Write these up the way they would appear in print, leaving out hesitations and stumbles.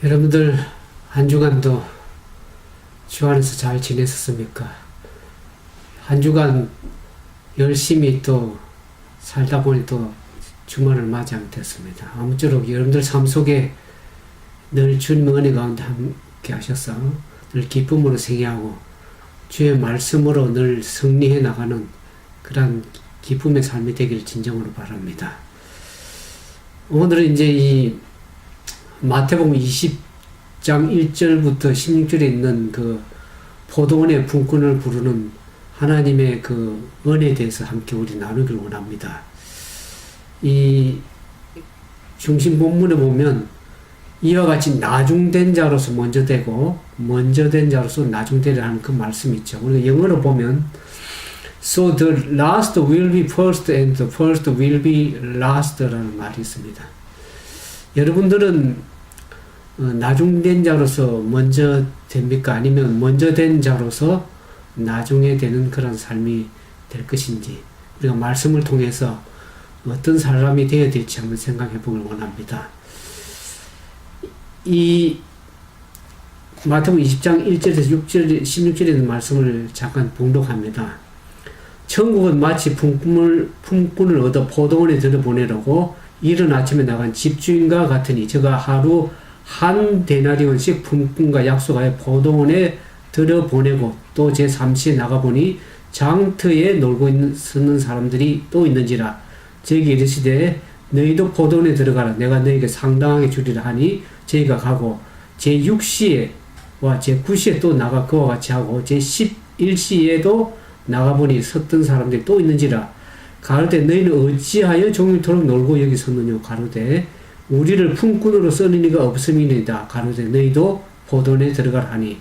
여러분들 한 주간도 주 안에서 잘 지냈었습니까? 한 주간 열심히 또 살다 보니 또 주말을 맞이하게 됐습니다. 아무쪼록 여러분들 삶 속에 늘 주님의 은혜 가운데 함께 하셔서 늘 기쁨으로 생애하고 주의 말씀으로 늘 승리해 나가는 그러한 기쁨의 삶이 되길 진정으로 바랍니다. 오늘은 이제 이 마태복음 20장 1절부터 16절에 있는 그 포도원의 품꾼을 부르는 하나님의 그 은혜에 대해서 함께 우리 나누길 원합니다. 이 중심 본문에 보면 이와 같이 나중된 자로서 먼저 되고 먼저 된 자로서 나중되리라 하는 그 말씀이 있죠. 우리가 영어로 보면 So the last will be first and the first will be last라는 말이 있습니다. 여러분들은 나중된 자로서 먼저 됩니까? 아니면 먼저 된 자로서 나중에 되는 그런 삶이 될 것인지 우리가 말씀을 통해서 어떤 사람이 되어야 될지 한번 생각해 보길 원합니다. 이 마태복음 20장 1절에서 6절, 16절에 있는 말씀을 잠깐 봉독합니다. 천국은 마치 품꾼을 얻어 포도원에 들여보내려고 이른 아침에 나간 집주인과 같으니 저가 하루 한 데나리온씩 품꾼과 약속하여 포도원에 들여보내고 또 제3시에 나가보니 장터에 놀고 서는 사람들이 또 있는지라 저에게 이르시되 너희도 포도원에 들어가라 내가 너희에게 상당하게 주리라 하니 저희가 가고 제6시에와 제9시에 또 나가 그와 같이 하고 제11시에도 나가보니 섰던 사람들이 또 있는지라 가로되 너희는 어찌하여 종일토록 놀고 여기 섰느냐 가로되 우리를 품꾼으로 쓰는 이가 없음이니이다 가로되 너희도 포도원에 들어가라 하니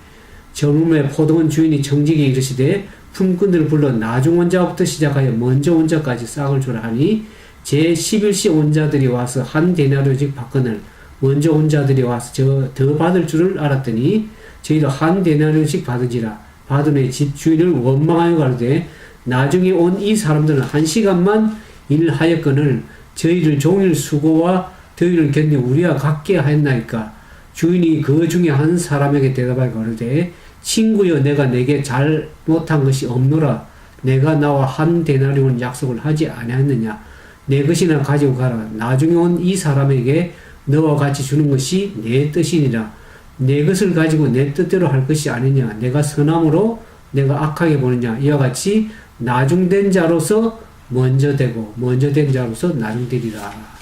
저물매 포도원 주인이 정직에 이르시되 품꾼들을 불러 나중 온 자부터 시작하여 먼저 온 자까지 싹을 주라 하니 제11시 온 자들이 와서 한 데나리온씩 받거늘 먼저 온 자들이 와서 저 더 받을 줄을 알았더니 저희도 한 데나리온씩 받으지라 받은 후에 집주인을 원망하여 가로되 나중에 온 이 사람들은 한 시간만 일하였거늘 저희를 종일 수고와 더위를 견디 우리와 같게 하였나이까 주인이 그 중에 한 사람에게 대답하여 가로되 친구여 내가 내게 잘못한 것이 없노라 내가 나와 한 데나리온 약속을 하지 아니하였느냐 내 것이나 가지고 가라 나중에 온 이 사람에게 너와 같이 주는 것이 내 뜻이니라 내 것을 가지고 내 뜻대로 할 것이 아니냐 내가 선함으로 내가 악하게 보느냐 이와 같이 나중된 자로서 먼저 되고 먼저 된 자로서 나중되리라.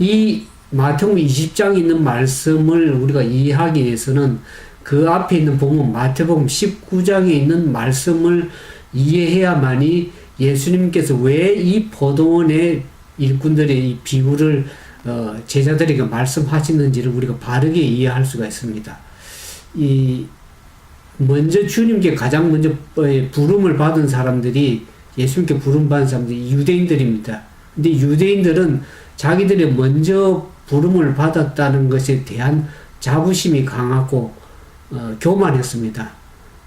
이 마태복음 20장에 있는 말씀을 우리가 이해하기 위해서는 그 앞에 있는 본문 마태복음 19장에 있는 말씀을 이해해야만이 예수님께서 왜 이 포도원의 일꾼들의 이 비유를 제자들에게 말씀하시는지를 우리가 바르게 이해할 수가 있습니다. 먼저 주님께 가장 먼저 부름을 받은 사람들이 예수님께 부름 받은 사람들이 유대인들입니다. 근데 유대인들은 자기들이 먼저 부름을 받았다는 것에 대한 자부심이 강하고 교만했습니다.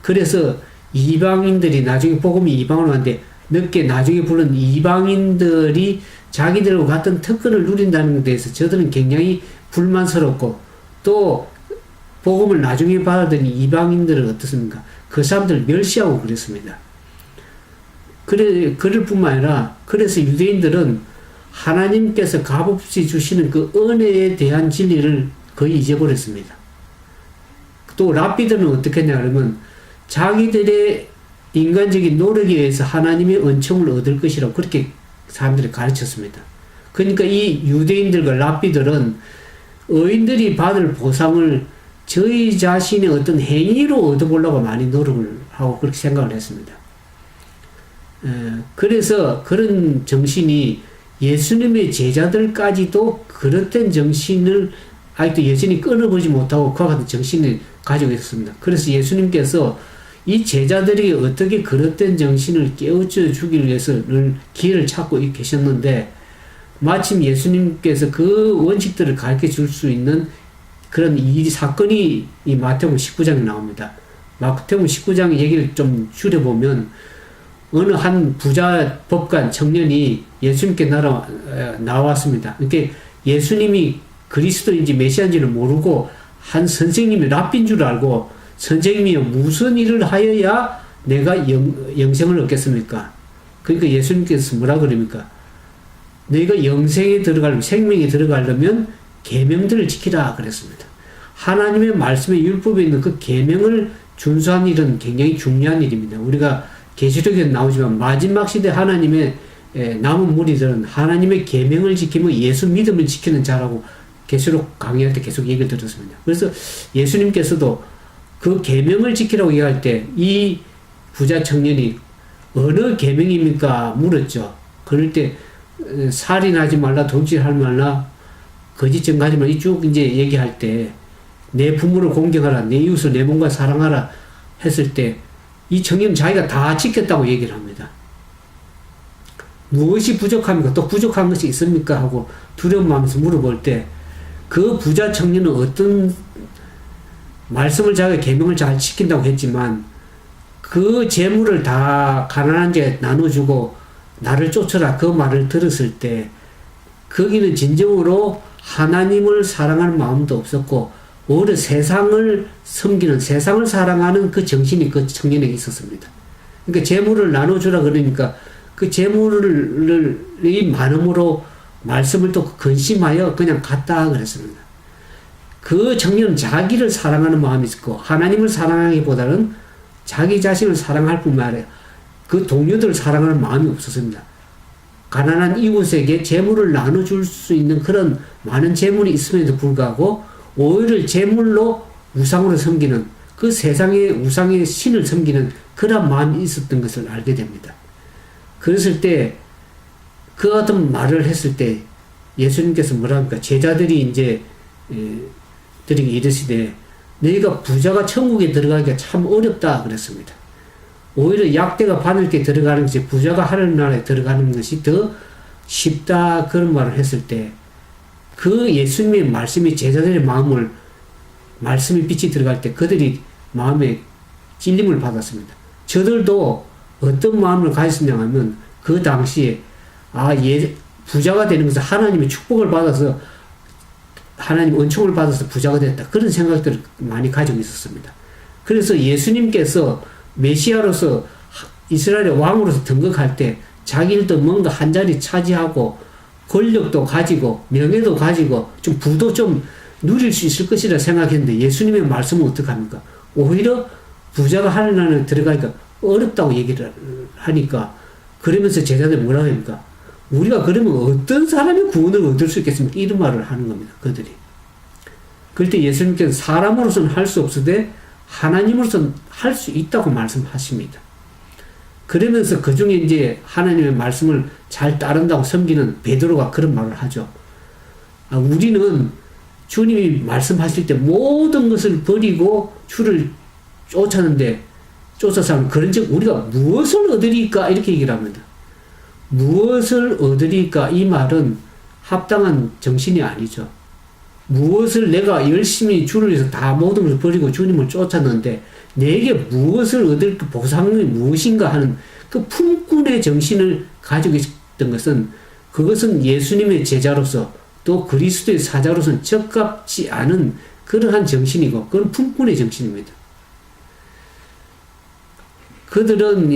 그래서 이방인들이 나중에 복음이 이방으로 왔는데 늦게 나중에 부른 이방인들이 자기들과 같은 특권을 누린다는 것에 대해서 저들은 굉장히 불만스럽고 또 복음을 나중에 받았더니 이방인들은 어떻습니까? 그 사람들을 멸시하고 그랬습니다. 그럴 뿐만 아니라 그래서 유대인들은 하나님께서 값없이 주시는 그 은혜에 대한 진리를 거의 잊어버렸습니다. 또 랍비들은 어떻게 했냐 그러면 자기들의 인간적인 노력에 의해서 하나님의 은총을 얻을 것이라고 그렇게 사람들이 가르쳤습니다. 그러니까 이 유대인들과 랍비들은 의인들이 받을 보상을 저희 자신의 어떤 행위로 얻어보려고 많이 노력을 하고 그렇게 생각을 했습니다. 그래서 그런 정신이 예수님의 제자들까지도 그릇된 정신을 아직도 여전히 끊어보지 못하고 그와 같은 정신을 가지고 있었습니다. 그래서 예수님께서 이 제자들이 어떻게 그릇된 정신을 깨우쳐 주기 위해서는 기회를 찾고 계셨는데 마침 예수님께서 그 원칙들을 가르쳐 줄 수 있는 그런 이 사건이 이 마태복음 19장에 나옵니다. 마태복음 19장 얘기를 좀 줄여보면 어느 한 부자 법관 청년이 예수님께 나왔습니다. 그러니까 예수님이 그리스도인지 메시아인지를 모르고 한 선생님이 랍비인 줄 알고 선생님이 무슨 일을 하여야 내가 영생을 얻겠습니까? 그러니까 예수님께서 뭐라 그럽니까? 너희가 영생에 들어가려면, 생명에 들어가려면 계명들을 지키라 그랬습니다. 하나님의 말씀에 율법에 있는 그 계명을 준수하는 일은 굉장히 중요한 일입니다. 우리가 계시록에 나오지만 마지막 시대 하나님의 남은 무리들은 하나님의 계명을 지키며 예수 믿음을 지키는 자라고 계시록 강의할 때 계속 얘기를 들었습니다. 그래서 예수님께서도 그 계명을 지키라고 얘기할 때 이 부자 청년이 어느 계명입니까? 물었죠. 그럴 때 살인하지 말라, 도둑질하지 말라, 거짓 증거하지 말라 쭉 이제 얘기할 때 내 부모를 공경하라, 내 이웃을 내 몸과 사랑하라 했을 때 이 청년은 자기가 다 지켰다고 얘기를 합니다. 무엇이 부족합니까? 또 부족한 것이 있습니까? 하고 두려운 마음에서 물어볼 때 그 부자 청년은 어떤 말씀을 자기가 계명을 잘 지킨다고 했지만 그 재물을 다 가난한 자에 나눠주고 나를 쫓아라 그 말을 들었을 때 거기는 진정으로 하나님을 사랑하는 마음도 없었고 오히려 세상을 섬기는 세상을 사랑하는 그 정신이 그 청년에게 있었습니다. 그러니까 재물을 나눠주라 그러니까 그 재물이 많음으로 말씀을 또 근심하여 그냥 갔다 그랬습니다. 그 청년은 자기를 사랑하는 마음이 있었고 하나님을 사랑하기보다는 자기 자신을 사랑할 뿐만 아니라 그 동료들을 사랑하는 마음이 없었습니다. 가난한 이웃에게 재물을 나눠줄 수 있는 그런 많은 재물이 있음에도 불구하고 오히려 재물로 우상으로 섬기는 그 세상의 우상의 신을 섬기는 그런 마음이 있었던 것을 알게 됩니다. 그랬을 때 그 같은 말을 했을 때 예수님께서 뭐라 합니까? 제자들이 이제 들에게 이르시되 너희가 부자가 천국에 들어가기가 참 어렵다 그랬습니다. 오히려 약대가 바늘게 들어가는 것이 부자가 하늘 나라에 들어가는 것이 더 쉽다 그런 말을 했을 때 그 예수님의 말씀이 제자들의 마음을 말씀의 빛이 들어갈 때 그들이 마음에 찔림을 받았습니다. 저들도 어떤 마음을 가졌느냐 하면 그 당시에 부자가 되는 것은 하나님의 축복을 받아서 하나님 은총을 받아서 부자가 됐다. 그런 생각들을 많이 가지고 있었습니다. 그래서 예수님께서 메시아로서 이스라엘의 왕으로서 등극할 때 자기들도 뭔가 한 자리 차지하고 권력도 가지고 명예도 가지고 좀 부도 좀 누릴 수 있을 것이라 생각했는데 예수님의 말씀은 어떡합니까? 오히려 부자가 하늘나라에 들어가니까 어렵다고 얘기를 하니까 그러면서 제자들 뭐라고 합니까? 우리가 그러면 어떤 사람의 구원을 얻을 수 있겠습니까? 이런 말을 하는 겁니다. 그들이. 그럴 때 예수님께서 사람으로서는 할 수 없으되 하나님으로서는 할 수 있다고 말씀하십니다. 그러면서 그 중에 이제 하나님의 말씀을 잘 따른다고 섬기는 베드로가 그런 말을 하죠. 우리는 주님이 말씀하실 때 모든 것을 버리고 주를 쫓아서 그런즉 우리가 무엇을 얻으리까 이렇게 얘기를 합니다. 무엇을 얻으리까 이 말은 합당한 정신이 아니죠. 무엇을 내가 열심히 주를 위해서 다 모든 것을 버리고 주님을 쫓았는데 내게 무엇을 얻을 그 보상이 무엇인가 하는 그 품꾼의 정신을 가지고 있었던 것은 그것은 예수님의 제자로서 또 그리스도의 사자로서는 적합지 않은 그러한 정신이고 그건 품꾼의 정신입니다. 그들은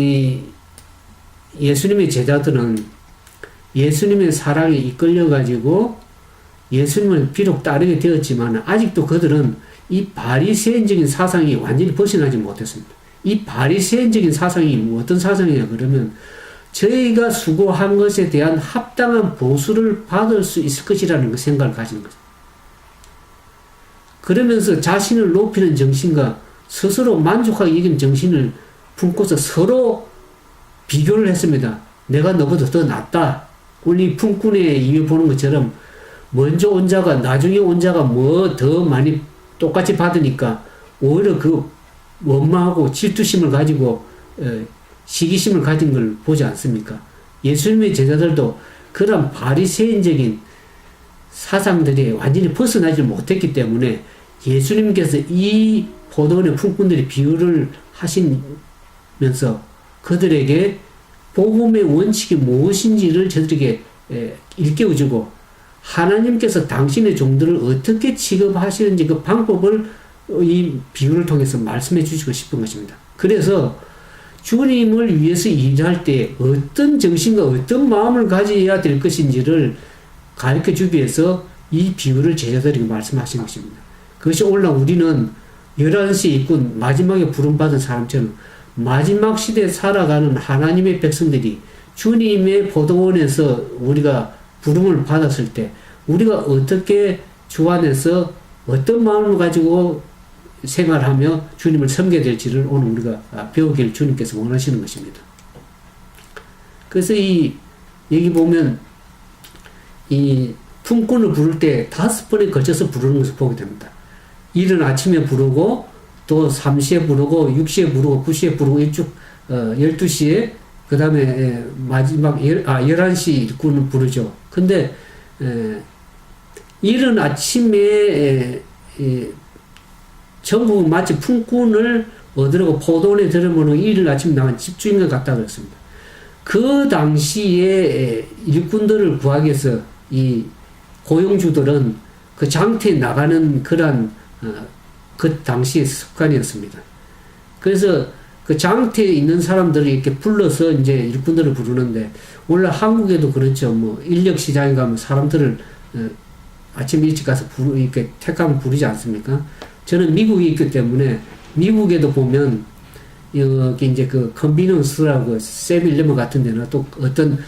예수님의 제자들은 예수님의 사랑에 이끌려가지고 예수님을 비록 따르게 되었지만 아직도 그들은 이 바리새인적인 사상이 완전히 벗어나지 못했습니다. 이 바리새인적인 사상이 어떤 사상이냐 그러면 저희가 수고한 것에 대한 합당한 보수를 받을 수 있을 것이라는 생각을 가진 거죠. 그러면서 자신을 높이는 정신과 스스로 만족하게 여기는 정신을 품고서 서로 비교를 했습니다. 내가 너보다 더 낫다. 우리 품꾼의 이유 보는 것처럼 먼저 온 자가 나중에 온 자가 뭐 더 많이 똑같이 받으니까 오히려 그 원망하고 질투심을 가지고 시기심을 가진 걸 보지 않습니까? 예수님의 제자들도 그런 바리새인적인 사상들이 완전히 벗어나지 못했기 때문에 예수님께서 이 포도원의 품꾼들이 비유를 하시면서 그들에게 복음의 원칙이 무엇인지를 저들에게 일깨워주고 하나님께서 당신의 종들을 어떻게 취급하시는지 그 방법을 이 비유를 통해서 말씀해 주시고 싶은 것입니다. 그래서 주님을 위해서 일할 때 어떤 정신과 어떤 마음을 가져야 될 것인지를 가르쳐 주기 위해서 이 비유를 제자들에게 말씀하신 것입니다. 그것이 오늘날 우리는 11시 일꾼 마지막에 부름받은 사람처럼 마지막 시대에 살아가는 하나님의 백성들이 주님의 포도원에서 우리가 부름을 받았을 때 우리가 어떻게 주 안에서 어떤 마음을 가지고 생활하며 주님을 섬겨야 될지를 오늘 우리가 배우길 주님께서 원하시는 것입니다. 그래서 여기 보면 이 품꾼을 부를 때 5번에 걸쳐서 부르는 것을 보게 됩니다. 이른 아침에 부르고 또 3시에 부르고 6시에 부르고 9시에 부르고 일쭉 12시에 그 다음에 마지막 11시 일꾼을 부르죠. 근데 이른 아침에 전부 마치 품꾼을 얻으려고 포도원에 들어오는 이른 아침에 나간 집주인과 같다 그랬습니다. 그 당시에 일꾼들을 구하기 위해서 이 고용주들은 그 장터에 나가는 그런 그 당시의 습관이었습니다. 그래서 그 장터에 있는 사람들을 이렇게 불러서 이제 일꾼들을 부르는데 원래 한국에도 그렇죠. 뭐 인력 시장에 가면 사람들을 아침 일찍 가서 이렇게 택하면 부르지 않습니까? 저는 미국에 있기 때문에 미국에도 보면 여기 이제 그 컨비니언스라고 세븐일레븐 같은 데나 또 어떤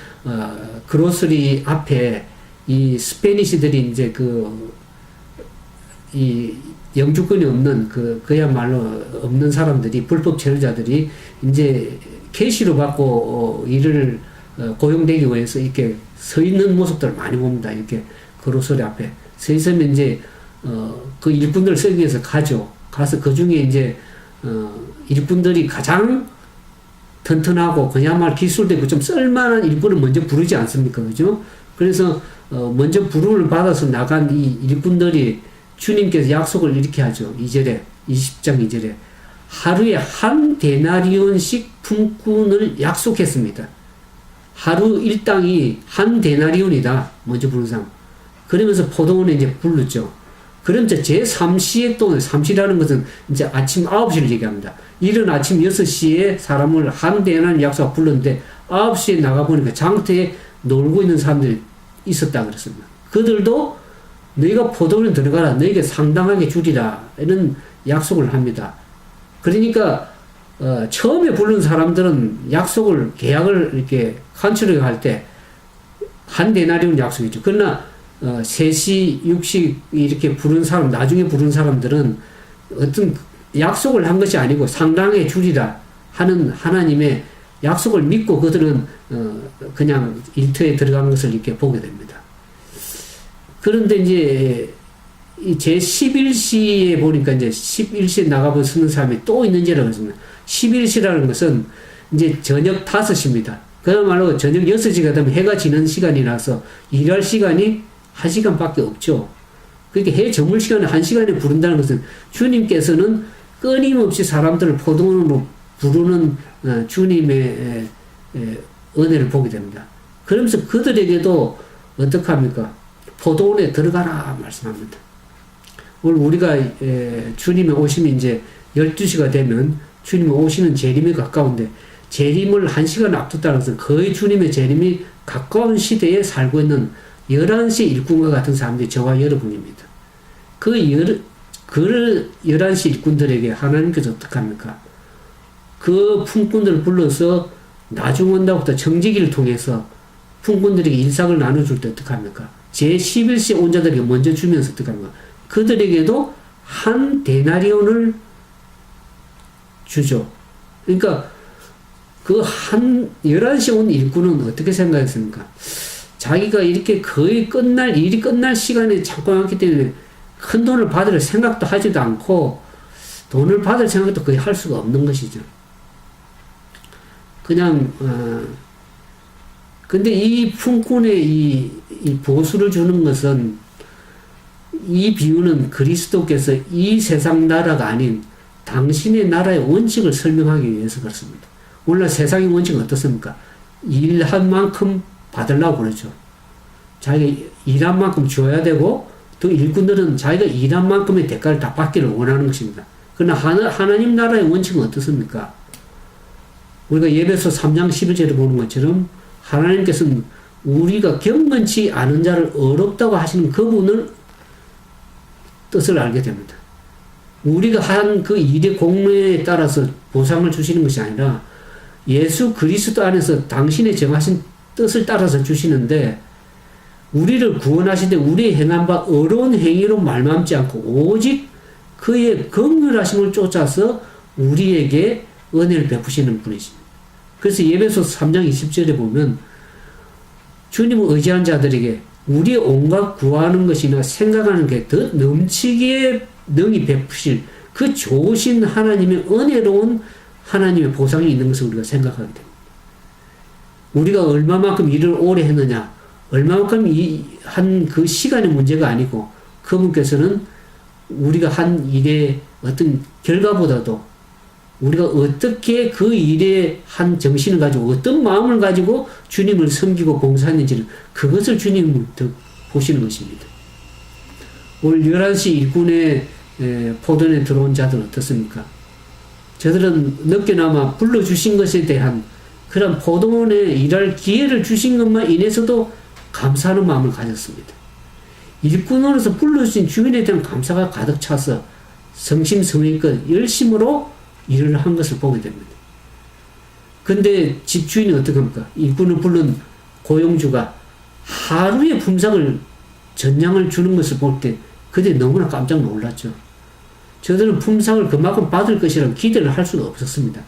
그로서리 앞에 이 스페니시들이 이제 이 영주권이 없는 그야말로 없는 사람들이 불법 체류자들이 이제 캐시로 받고 일을 고용되기 위해서 이렇게 서 있는 모습들을 많이 봅니다. 이렇게 그로서리 앞에 서 있으면 이제 그 일꾼들 쓰기 위해서 가서 그 중에 이제 일꾼들이 가장 튼튼하고 그야말로 기술되고 좀 쓸만한 일꾼을 먼저 부르지 않습니까? 그죠? 그래서 먼저 부름을 받아서 나간 이 일꾼들이 주님께서 약속을 이렇게 하죠. 2절에 20장 2절에 하루에 한 데나리온씩 품꾼을 약속했습니다. 하루 일당이 한 데나리온이다. 먼저 부른 사람. 그러면서 포도원에 이제 불렀죠. 그럼 이제 제3시에 또 3시라는 것은 이제 아침 9시를 얘기합니다. 이른 아침 6시에 사람을 한 데나리온 약속 불렀는데 9시에 나가보니까 장터에 놀고 있는 사람들이 있었다 그랬습니다. 그들도 너희가 포도원에 들어가라. 너희에게 상당하게 주리라. 이런 약속을 합니다. 그러니까 처음에 부른 사람들은 약속을 계약을 이렇게 간추려 할 때 한 데나리온 약속이죠. 그러나 3시, 6시 이렇게 부른 사람, 나중에 부른 사람들은 어떤 약속을 한 것이 아니고 상당하게 주리라 하는 하나님의 약속을 믿고 그들은 그냥 일터에 들어간 것을 이렇게 보게 됩니다. 그런데 이제 제 11시에 보니까 이제 11시에 나가고 쓰는 사람이 또 있는지라고 했습니다. 11시라는 것은 이제 저녁 5시입니다. 그야말로 저녁 6시가 되면 해가 지는 시간이라서 일할 시간이 1시간밖에 없죠. 그러니까 해 저물 시간에 1시간에 부른다는 것은 주님께서는 끊임없이 사람들을 포도원으로 부르는 주님의 은혜를 보게 됩니다. 그러면서 그들에게도 어떻게 합니까? 포도원에 들어가라 말씀합니다. 오늘 우리가 주님의 오심이 이제 12시가 되면 주님의 오시는 재림이 가까운데 재림을 1시간 앞뒀다는 것은 거의 주님의 재림이 가까운 시대에 살고 있는 11시 일꾼과 같은 사람들이 저와 여러분입니다. 그 11시 일꾼들에게 하나님께서 어떻게 합니까? 그 품꾼들을 불러서 나중 온다부터 청지기를 통해서 품꾼들에게 일상을 나눠줄 때 어떻게 합니까? 제11시 온 자들에게 먼저 주면서 어떻게 합니까? 그들에게도 한 데나리온을 주죠. 그러니까 그 11시 온 일꾼은 어떻게 생각했습니까? 자기가 이렇게 거의 일이 끝날 시간에 잡고 왔기 때문에 큰 돈을 받을 생각도 하지도 않고 돈을 받을 생각도 거의 할 수가 없는 것이죠. 그냥, 근데 이 품꾼의 이 보수를 주는 것은 이 비유는 그리스도께서 이 세상 나라가 아닌 당신의 나라의 원칙을 설명하기 위해서 그렇습니다. 오늘날 세상의 원칙은 어떻습니까? 일한 만큼 받으려고 그러죠. 자기가 일한 만큼 줘야 되고, 또 일꾼들은 자기가 일한 만큼의 대가를 다 받기를 원하는 것입니다. 그러나 하나님 나라의 원칙은 어떻습니까? 우리가 예배서 3장 11절에 보는 것처럼 하나님께서는 우리가 경건치 않은 자를 어렵다고 하시는 그분을 뜻을 알게 됩니다. 우리가 한 그 일의 공로에 따라서 보상을 주시는 것이 아니라 예수 그리스도 안에서 당신의 정하신 뜻을 따라서 주시는데, 우리를 구원하시되 우리의 행한 바 어려운 행위로 말맘지 않고 오직 그의 긍휼하심을 쫓아서 우리에게 은혜를 베푸시는 분이십니다. 그래서 예배소 3장 20절에 보면 주님을 의지한 자들에게 우리의 온갖 구하는 것이나 생각하는 게 더 넘치기에 능히 베푸실 그 좋으신 하나님의 은혜로운 하나님의 보상이 있는 것을 우리가 생각하게 됩니다. 우리가 얼마만큼 일을 오래 했느냐, 얼마만큼 한 그 시간의 문제가 아니고, 그분께서는 우리가 한 일의 어떤 결과보다도 우리가 어떻게 그 일에 한 정신을 가지고 어떤 마음을 가지고 주님을 섬기고 봉사했는지를, 그것을 주님은 더 보시는 것입니다. 오늘 11시 일꾼의 포도원에 들어온 자들은 어떻습니까? 저들은 늦게나마 불러주신 것에 대한 그런 포도원에 일할 기회를 주신 것만 인해서도 감사하는 마음을 가졌습니다. 일꾼으로서 불러주신 주인에 대한 감사가 가득 차서 성심성의껏 열심으로 일을 한 것을 보게 됩니다. 근데 집주인이 어떻게 합니까? 일꾼을 부른 고용주가 하루에 품삯을 전량을 주는 것을 볼 때 그때 너무나 깜짝 놀랐죠. 저들은 품삯을 그만큼 받을 것이라고 기대를 할 수가 없었습니다.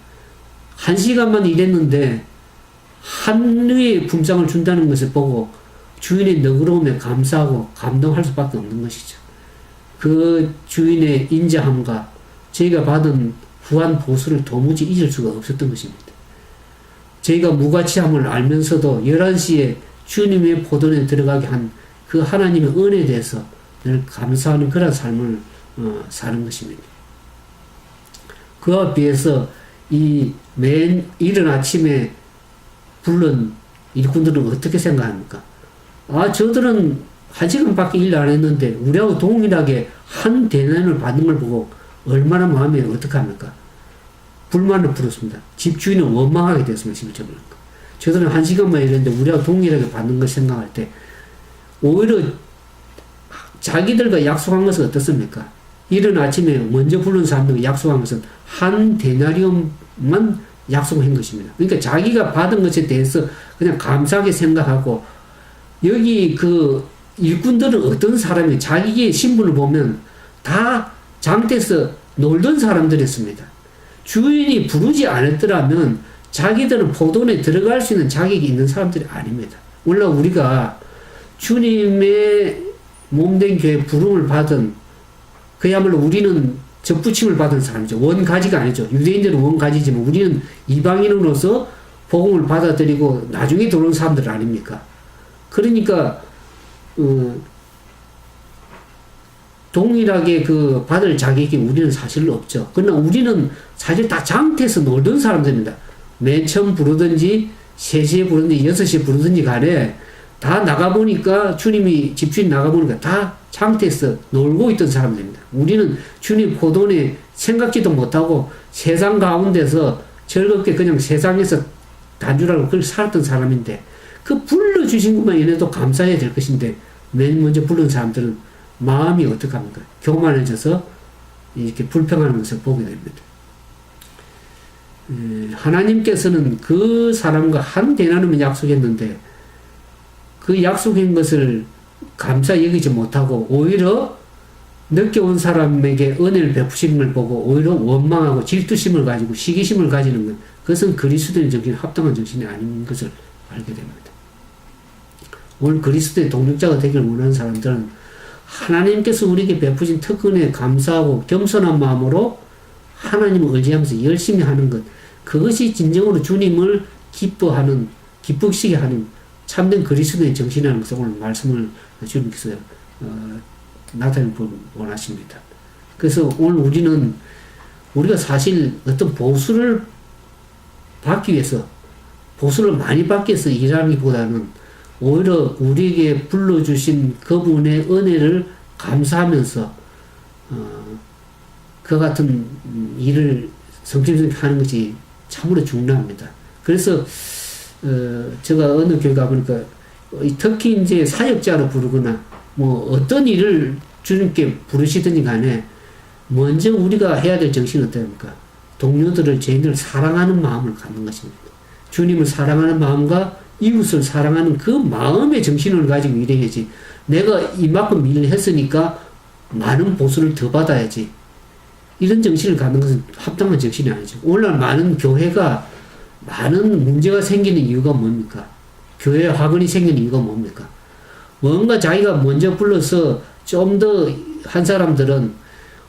1시간만 일했는데 하루에 품삯을 준다는 것을 보고 주인의 너그러움에 감사하고 감동할 수밖에 없는 것이죠. 그 주인의 인자함과 저희가 받은 후한 보수를 도무지 잊을 수가 없었던 것입니다. 저희가 무가치함을 알면서도 11시에 주님의 포도원에 들어가게 한 그 하나님의 은혜에 대해서 늘 감사하는 그런 삶을 사는 것입니다. 그와 비해서 이 맨 이른 아침에 부른 일꾼들은 어떻게 생각합니까? 아, 저들은 1시간밖에 일 안 했는데 우리하고 동일하게 한 대난을 받는 걸 보고 얼마나 마음이 어떡합니까? 불만을 부렸습니다. 집주인은 원망하게 됐습니다. 실제로. 저들은 1시간만 일했는데 우리하고 동일하게 받는 걸 생각할 때 오히려 자기들과 약속한 것은 어떻습니까? 이른 아침에 먼저 부른 사람들과 약속한 것은 한 데나리움만 약속한 것입니다. 그러니까 자기가 받은 것에 대해서 그냥 감사하게 생각하고, 여기 그 일꾼들은 어떤 사람이 자기의 신분을 보면 다 장터에서 놀던 사람들이었습니다. 주인이 부르지 않았더라면 자기들은 포도원에 들어갈 수 있는 자격이 있는 사람들이 아닙니다. 원래 우리가 주님의 몸된 교회 부름을 받은, 그야말로 우리는 접붙임을 받은 사람이죠. 원가지가 아니죠. 유대인들은 원가지지만 우리는 이방인으로서 복음을 받아들이고 나중에 들어온 사람들 아닙니까? 그러니까 동일하게 그 받을 자격이 우리는 사실 없죠. 그러나 우리는 사실 다 장태에서 놀던 사람들입니다. 맨 처음 부르든지 3시에 부르든지 6시에 부르든지 간에 다 나가보니까, 주님이 집주인 나가보니까 다 장태에서 놀고 있던 사람들입니다. 우리는 주님 포도원에 생각지도 못하고 세상 가운데서 즐겁게 그냥 세상에서 단주라고 그걸 살았던 사람인데, 그 불러주신 것만 인해도 감사해야 될 것인데 맨 먼저 부른 사람들은 마음이 어떡합니까? 교만해져서 이렇게 불평하는 것을 보게 됩니다. 하나님께서는 그 사람과 한 대나눔을 약속했는데 그 약속한 것을 감사 여기지 못하고 오히려 늦게 온 사람에게 은혜를 베푸시는 걸 보고 오히려 원망하고 질투심을 가지고 시기심을 가지는 것, 그것은 그리스도의 정신에 합당한 정신이 아닌 것을 알게 됩니다. 오늘 그리스도의 동력자가 되기를 원하는 사람들은 하나님께서 우리에게 베푸신 특권에 감사하고 겸손한 마음으로 하나님을 의지하면서 열심히 하는 것, 그것이 진정으로 주님을 기쁘시게 하는 참된 그리스도의 정신이라는 것을 오늘 말씀을 주님께서 나타내고 원하십니다. 그래서 오늘 우리가 사실 어떤 보수를 받기 위해서, 보수를 많이 받기 위해서 일하기보다는 오히려 우리에게 불러주신 그분의 은혜를 감사하면서 그 같은 일을 성심성의하게 하는 것이 참으로 중요합니다. 그래서 제가 어느 교회 가보니까 특히 이제 사역자로 부르거나 뭐 어떤 일을 주님께 부르시든지 간에 먼저 우리가 해야 될 정신은 어떻습니까? 동료들을 죄인들을 사랑하는 마음을 갖는 것입니다. 주님을 사랑하는 마음과 이웃을 사랑하는 그 마음의 정신을 가지고 일해야지. 내가 이만큼 일을 했으니까 많은 보수를 더 받아야지. 이런 정신을 갖는 것은 합당한 정신이 아니죠. 오늘날 많은 교회가 많은 문제가 생기는 이유가 뭡니까? 교회 화근이 생기는 이유가 뭡니까? 뭔가 자기가 먼저 불러서 좀 더 한 사람들은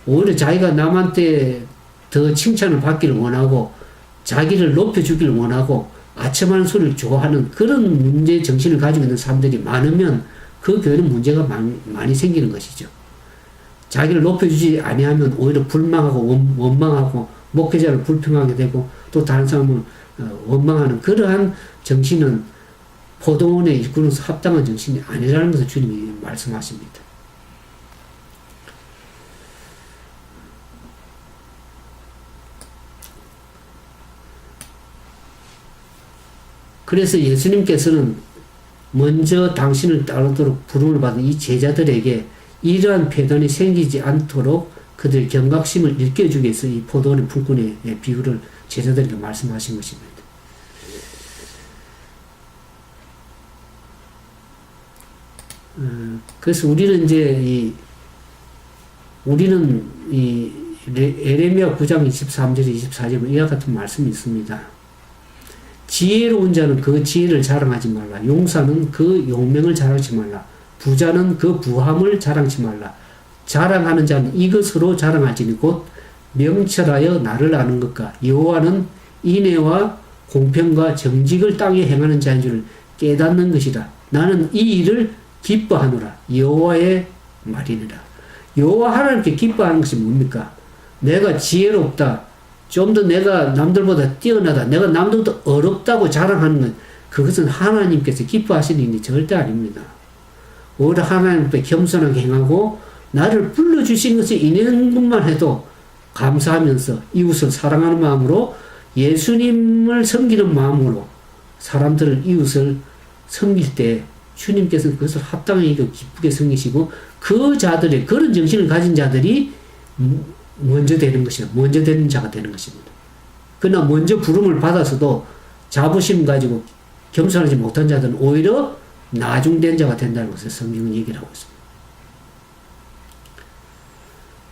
오히려 자기가 남한테 더 칭찬을 받기를 원하고 자기를 높여주기를 원하고 아첨하는 소리를 좋아하는 그런 문제 정신을 가지고 있는 사람들이 많으면 그 교회는 문제가 많이 생기는 것이죠. 자기를 높여주지 아니하면 오히려 불망하고 원망하고 목회자를 불평하게 되고 또 다른 사람을 원망하는 그러한 정신은 포도원의 일꾼으로서 합당한 정신이 아니라는 것을 주님이 말씀하십니다. 그래서 예수님께서는 먼저 당신을 따르도록 부름을 받은 이 제자들에게 이러한 폐단이 생기지 않도록 그들 경각심을 일깨워주기 위해서 이 포도원의 품꾼의 비유를 제자들에게 말씀하신 것입니다. 그래서 우리는 이 에레미야 9장 23절 24절에 이와 같은 말씀이 있습니다. 지혜로운 자는 그 지혜를 자랑하지 말라. 용사는 그 용맹을 자랑하지 말라. 부자는 그 부함을 자랑하지 말라. 자랑하는 자는 이것으로 자랑하지니 곧 명철하여 나를 아는 것과 여호와는 인애와 공평과 정직을 땅에 행하는 자인 줄을 깨닫는 것이다. 나는 이 일을 기뻐하노라. 여호와의 말이니라. 여호와 하나님께 기뻐하는 것이 뭡니까? 내가 지혜롭다. 좀 더 내가 남들보다 뛰어나다. 내가 남들보다 어렵다고 자랑하는 것, 그것은 하나님께서 기뻐하시는 일이 절대 아닙니다. 오히려 하나님 앞에 겸손하게 행하고 나를 불러주신 것을 인하는 것만 해도 감사하면서 이웃을 사랑하는 마음으로 예수님을 섬기는 마음으로 사람들을 이웃을 섬길 때 주님께서는 그것을 합당하게 기쁘게 섬기시고 그 자들의 그런 정신을 가진 자들이 먼저 되는 것이다. 먼저 되는 자가 되는 것입니다. 그러나 먼저 부름을 받아서도 자부심 가지고 겸손하지 못한 자들은 오히려 나중된 자가 된다는 것을 성경은 얘기를 하고 있습니다.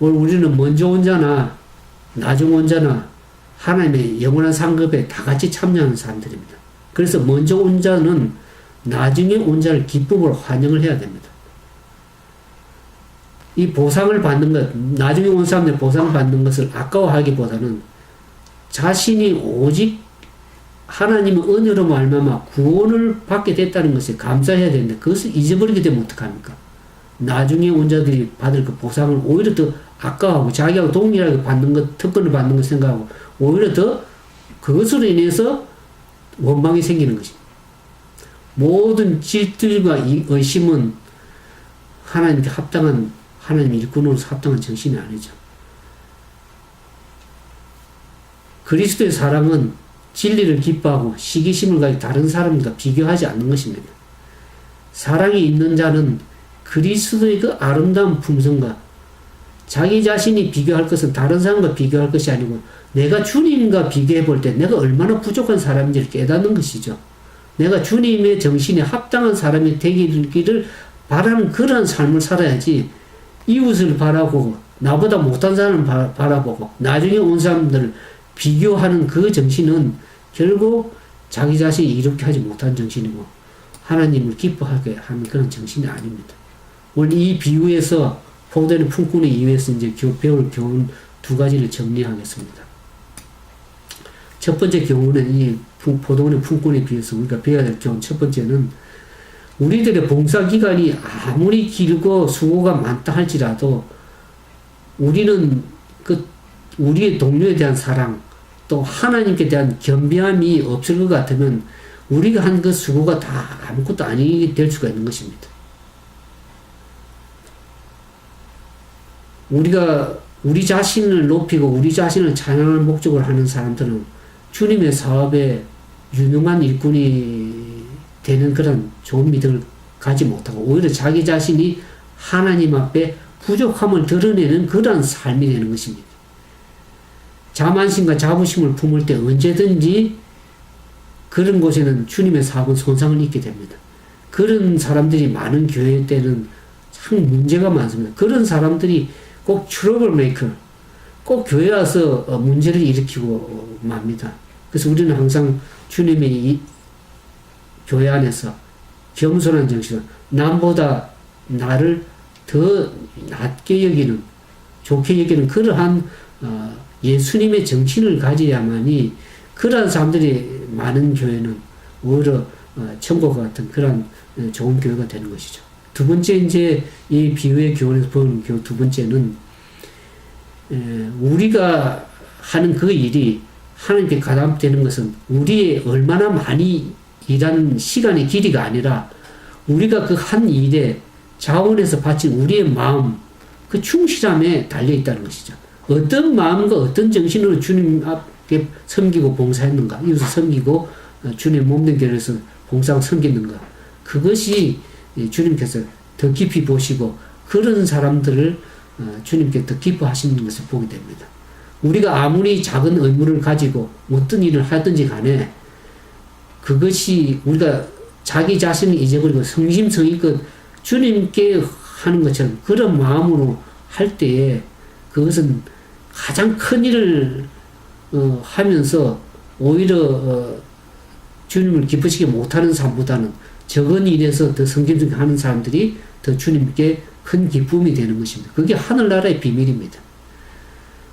오늘 우리는 먼저 온 자나 나중 온 자나 하나님의 영원한 상급에 다 같이 참여하는 사람들입니다. 그래서 먼저 온 자는 나중에 온 자를 기쁨으로 환영을 해야 됩니다. 이 보상을 받는 것, 나중에 온 사람들 보상을 받는 것을 아까워하기보다는 자신이 오직 하나님의 은혜로 말미암아 구원을 받게 됐다는 것에 감사해야 되는데 그것을 잊어버리게 되면 어떡합니까? 나중에 온 자들이 받을 그 보상을 오히려 더 아까워하고 자기하고 동일하게 받는 것, 특권을 받는 것 생각하고 오히려 더 그것으로 인해서 원망이 생기는 것입니다. 모든 질투와 의심은 하나님께 합당한 하나님 일꾼으로서 합당한 정신이 아니죠. 그리스도의 사랑은 진리를 기뻐하고 시기심을 가지고 다른 사람과 비교하지 않는 것입니다. 사랑이 있는 자는 그리스도의 그 아름다운 품성과 자기 자신이 비교할 것은 다른 사람과 비교할 것이 아니고 내가 주님과 비교해 볼 때 내가 얼마나 부족한 사람인지를 깨닫는 것이죠. 내가 주님의 정신에 합당한 사람이 되기를 바라는 그러한 삶을 살아야지 이웃을 바라보고 나보다 못한 사람을 바라보고 나중에 온 사람들을 비교하는 그 정신은 결국 자기 자신이 이롭게 하지 못한 정신이고 하나님을 기뻐하게 하는 그런 정신이 아닙니다. 오늘 이 비유에서 포도원의 품꾼의 이유에서 이제 배울 교훈 두 가지를 정리하겠습니다. 첫 번째 교훈은 이 포도원의 품꾼에 비해서 우리가 배워야 될 교훈 첫 번째는 우리들의 봉사기간이 아무리 길고 수고가 많다 할지라도 우리는 우리의 동료에 대한 사랑 또 하나님께 대한 겸비함이 없을 것 같으면 우리가 한 그 수고가 다 아무것도 아니게 될 수가 있는 것입니다. 우리가 우리 자신을 높이고 우리 자신을 찬양하는 목적으로 하는 사람들은 주님의 사업에 유능한 일꾼이 되는 그런 좋은 믿음을 가지 못하고 오히려 자기 자신이 하나님 앞에 부족함을 드러내는 그런 삶이 되는 것입니다. 자만심과 자부심을 품을 때 언제든지 그런 곳에는 주님의 사업은 손상을 입게 됩니다. 그런 사람들이 많은 교회 때는 참 문제가 많습니다. 그런 사람들이 꼭 트러블 메이커, 꼭 교회 와서 문제를 일으키고 맙니다. 그래서 우리는 항상 주님의 이 교회 안에서 겸손한 정신을 남보다 나를 더 낮게 여기는, 좋게 여기는 그러한 예수님의 정신을 가져야만이 그러한 사람들이 많은 교회는 오히려 천국과 같은 그런 좋은 교회가 되는 것이죠. 두 번째 이제 이 비유의 교훈에서 보는 두 번째는 우리가 하는 그 일이 하나님께 가담되는 것은 우리의 얼마나 많이 일하는 시간의 길이가 아니라 우리가 그 한 일에 자원에서 바친 우리의 마음, 그 충실함에 달려 있다는 것이죠. 어떤 마음과 어떤 정신으로 주님 앞에 섬기고 봉사했는가, 이웃을 섬기고 주님의 몸된 교회에서 봉사하고 섬기는가, 그것이 주님께서 더 깊이 보시고 그런 사람들을 주님께 더 기뻐하시는 것을 보게 됩니다. 우리가 아무리 작은 의무를 가지고 어떤 일을 하든지 간에 그것이 우리가 자기 자신을 잊어버리고 성심성의껏 주님께 하는 것처럼 그런 마음으로 할 때에 그것은 가장 큰 일을 하면서 오히려 주님을 기쁘시게 못하는 사람보다는 적은 일에서 더 성심성의 하는 사람들이 더 주님께 큰 기쁨이 되는 것입니다. 그게 하늘나라의 비밀입니다.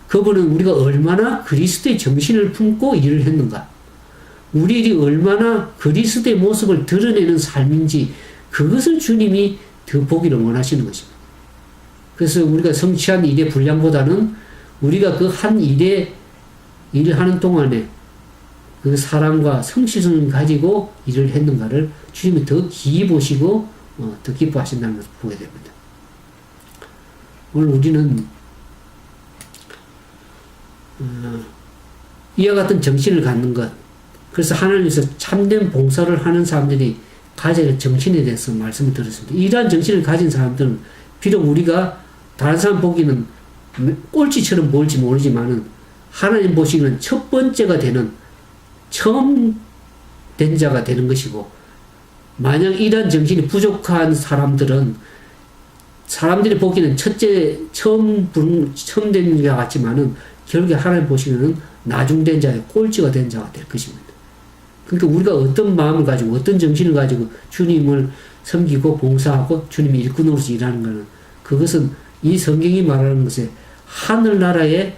그분은 우리가 얼마나 그리스도의 정신을 품고 일을 했는가, 우리 일이 얼마나 그리스도의 모습을 드러내는 삶인지 그것을 주님이 더 보기를 원하시는 것입니다. 그래서 우리가 성취한 일의 분량보다는 우리가 그 한 일을 하는 동안에 그 사랑과 성실성을 가지고 일을 했는가를 주님이 더 기이 보시고 더 기뻐하신다는 것을 보게 됩니다. 오늘 우리는 이와 같은 정신을 갖는 것, 그래서 하나님께서 참된 봉사를 하는 사람들이 가져야 할 정신에 대해서 말씀을 드렸습니다. 이러한 정신을 가진 사람들은 비록 우리가 다른 사람 보기는 꼴찌처럼 보일지 모르지만은 하나님 보시기는 첫 번째가 되는 처음 된 자가 되는 것이고, 만약 이러한 정신이 부족한 사람들은 사람들이 보기는 처음 된 자 같지만은 결국에 하나님 보시기는 나중된 자의 꼴찌가 된 자가 될 것입니다. 그러니까 우리가 어떤 마음을 가지고 어떤 정신을 가지고 주님을 섬기고 봉사하고 주님의 일꾼으로서 일하는 것은 그것은 이 성경이 말하는 것에 하늘나라의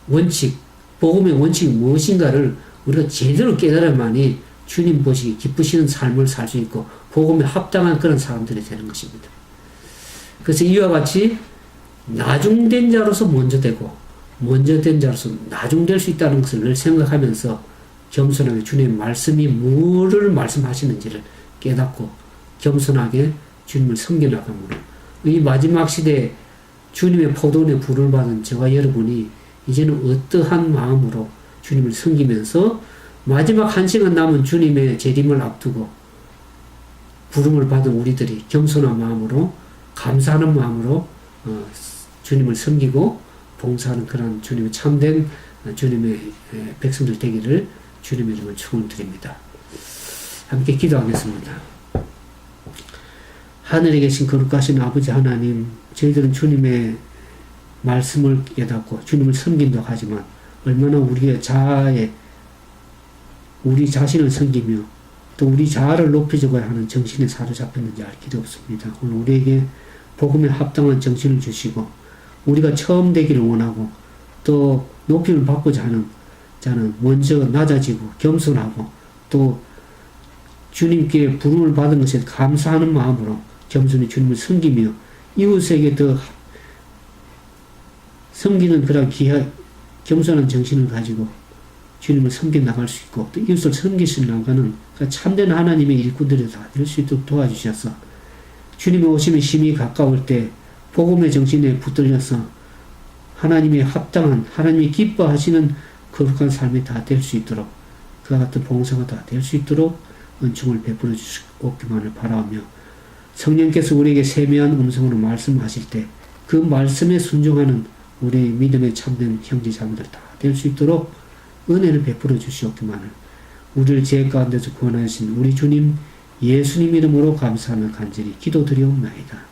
원칙, 복음의 원칙이 무엇인가를 우리가 제대로 깨달아야만이 주님 보시기 기쁘시는 삶을 살 수 있고 복음에 합당한 그런 사람들이 되는 것입니다. 그래서 이와 같이 나중된 자로서 먼저 되고 먼저 된 자로서 나중될 수 있다는 것을 늘 생각하면서 겸손하게 주님의 말씀이 뭐를 말씀하시는지를 깨닫고 겸손하게 주님을 섬겨나감으로 이 마지막 시대에 주님의 포도원에 불을 받은 저와 여러분이 이제는 어떠한 마음으로 주님을 섬기면서 마지막 한 시간 남은 주님의 재림을 앞두고 부름을 받은 우리들이 겸손한 마음으로 감사하는 마음으로 주님을 섬기고 봉사하는 그런 주님의 참된 주님의 백성들 되기를 주님의 이름으로 축원드립니다. 함께 기도하겠습니다. 하늘에 계신 거룩하신 아버지 하나님, 저희들은 주님의 말씀을 깨닫고 주님을 섬긴다고 하지만 얼마나 우리의 자아에 우리 자신을 섬기며 또 우리 자아를 높이려고 하는 정신에 사로잡혔는지 알 길이 없습니다. 오늘 우리에게 복음에 합당한 정신을 주시고 우리가 처음 되기를 원하고 또 높임을 받고자 하는 자는 먼저 낮아지고 겸손하고 또 주님께 부름을 받은 것에 감사하는 마음으로 겸손히 주님을 섬기며 이웃에게 더 섬기는 그런 겸손한 정신을 가지고 주님을 섬겨 나갈 수 있고 또 이웃을 섬기시 나가는 참된 하나님의 일꾼들이 다 될 수 있도록 도와주셔서 주님의 오심이 심히 가까울 때 복음의 정신에 붙들려서 하나님의 합당한 하나님이 기뻐하시는 거룩한 삶이 다 될 수 있도록 그와 같은 봉사가 다 될 수 있도록 은총을 베풀어 주시기만을 바라며 성령께서 우리에게 세미한 음성으로 말씀하실 때 그 말씀에 순종하는 우리 믿음의 참된 형제 자매들 다 될 수 있도록 은혜를 베풀어 주시옵기만을 우리를 죄 가운데서 구원하신 우리 주님 예수님 이름으로 감사하며 간절히 기도드리옵나이다.